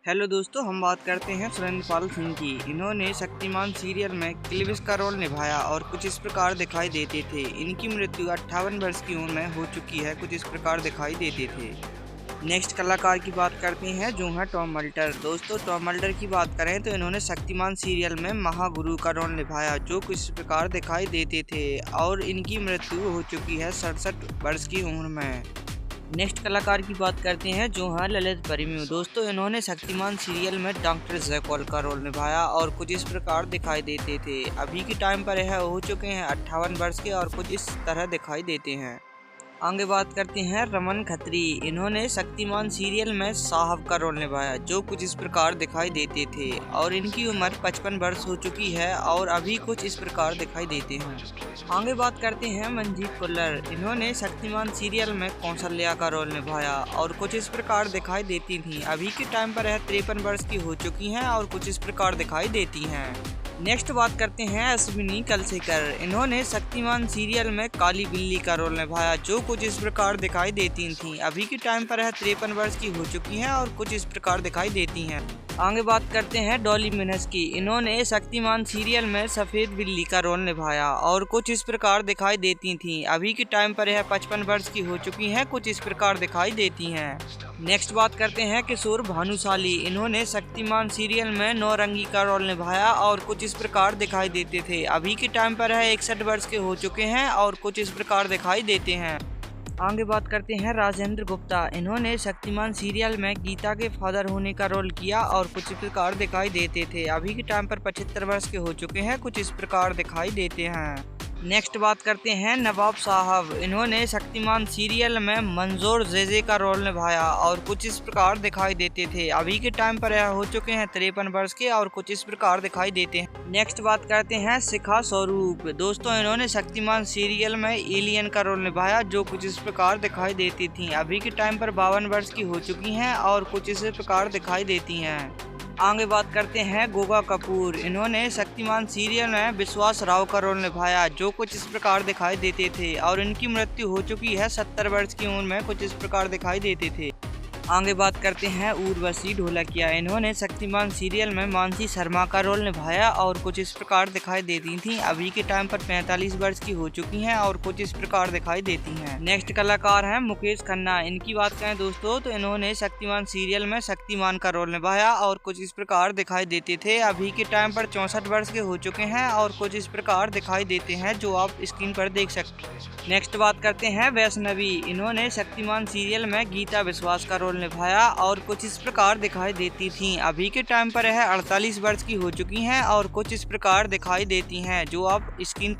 Hello दोस्तों, हम बात करते हैं सुरेंद्र पाल सिंह की। इन्होंने शक्तिमान सीरियल में क्लिविस का रोल निभाया और कुछ इस प्रकार दिखाई देते थे। इनकी मृत्यु 58 वर्ष की उम्र में हो चुकी है, कुछ इस प्रकार दिखाई देते थे। नेक्स्ट कलाकार की बात करते हैं जो है टॉम मल्टर। दोस्तों, टॉम मल्टर की बात करें तो इन्होंने शक्तिमान सीरियल में महागुरु का रोल निभाया जो कुछ इस प्रकार दिखाई देते थे और इनकी मृत्यु हो चुकी है 67 वर्ष की उम्र में। नेक्स्ट कलाकार की बात करते हैं जो है ललित परिमू। दोस्तों, इन्होंने शक्तिमान सीरियल में डॉक्टर जैकॉल का रोल निभाया और कुछ इस प्रकार दिखाई देते थे। अभी के टाइम पर यह हो चुके हैं 58 वर्ष के और कुछ इस तरह दिखाई देते हैं। आगे बात करते हैं रमन खत्री। इन्होंने शक्तिमान सीरियल में साहब का रोल निभाया जो कुछ इस प्रकार दिखाई देते थे और इनकी उम्र 55 वर्ष हो चुकी है और अभी कुछ इस प्रकार दिखाई देते हैं। आगे बात करते हैं मंजीत कुल्लर। इन्होंने शक्तिमान सीरियल में कौशल्या का रोल निभाया और कुछ इस प्रकार दिखाई देती थी। अभी के टाइम पर यह 53 वर्ष की हो चुकी हैं और कुछ इस प्रकार दिखाई देती हैं। नेक्स्ट बात करते हैं अश्विनी कलसेकर। इन्होंने शक्तिमान सीरियल में काली बिल्ली का रोल निभाया जो कुछ इस प्रकार दिखाई देती थी। अभी के टाइम पर यह 53 वर्ष की हो चुकी हैं और कुछ इस प्रकार दिखाई देती हैं। आगे बात करते हैं डॉली मिनस की। इन्होंने शक्तिमान सीरियल में सफ़ेद बिल्ली का रोल निभाया और कुछ इस प्रकार दिखाई देती थी। अभी के टाइम पर यह 55 वर्ष की हो चुकी हैं, कुछ इस प्रकार दिखाई देती हैं। नेक्स्ट बात करते हैं किशोर भानुशाली। इन्होंने शक्तिमान सीरियल में नौरंगी का रोल निभाया और कुछ इस प्रकार दिखाई देते थे। अभी के टाइम पर यह 61 वर्ष के हो चुके हैं और कुछ इस प्रकार दिखाई देते हैं। आगे बात करते हैं राजेंद्र गुप्ता। इन्होंने शक्तिमान सीरियल में गीता के फादर होने का रोल किया और कुछ इस प्रकार दिखाई देते थे। अभी के टाइम पर 75 वर्ष के हो चुके हैं, कुछ इस प्रकार दिखाई देते हैं। नेक्स्ट बात करते हैं नवाब साहब। इन्होंने शक्तिमान सीरियल में मंजूर जेजे का रोल निभाया और कुछ इस प्रकार दिखाई देते थे। अभी के टाइम पर यह हो चुके हैं 53 वर्ष के और कुछ इस प्रकार दिखाई देते हैं। नेक्स्ट बात करते हैं शिखा स्वरूप। दोस्तों, इन्होंने शक्तिमान सीरियल में एलियन का रोल निभाया जो कुछ इस प्रकार दिखाई देती थी। अभी के टाइम पर 52 वर्ष की हो चुकी हैं और कुछ इस प्रकार दिखाई देती हैं। आगे बात करते हैं गोगा कपूर। इन्होंने शक्तिमान सीरियल में विश्वास राव का रोल निभाया जो कुछ इस प्रकार दिखाई देते थे और इनकी मृत्यु हो चुकी है 70 वर्ष की उम्र में, कुछ इस प्रकार दिखाई देते थे। आगे बात करते हैं उर्वशी ढोलकिया। इन्होंने शक्तिमान सीरियल में मानसी शर्मा का रोल निभाया और कुछ इस प्रकार दिखाई देती थी। अभी के टाइम पर 45 वर्ष की हो चुकी हैं और कुछ इस प्रकार दिखाई देती हैं। नेक्स्ट कलाकार हैं मुकेश खन्ना। इनकी बात करें दोस्तों तो इन्होंने शक्तिमान सीरियल में शक्तिमान का रोल निभाया और कुछ इस प्रकार दिखाई देते थे। अभी के टाइम पर 64 वर्ष के हो चुके हैं और कुछ इस प्रकार दिखाई देते हैं जो आप स्क्रीन पर देख सकते हैं। नेक्स्ट बात करते हैं वैष्णवी। इन्होंने शक्तिमान सीरियल में गीता विश्वास का रोल निभाया और कुछ इस प्रकार दिखाई देती थीं। अभी के टाइम पर यह 48 वर्ष की हो चुकी हैं और कुछ इस प्रकार दिखाई देती हैं जो आप स्क्रीन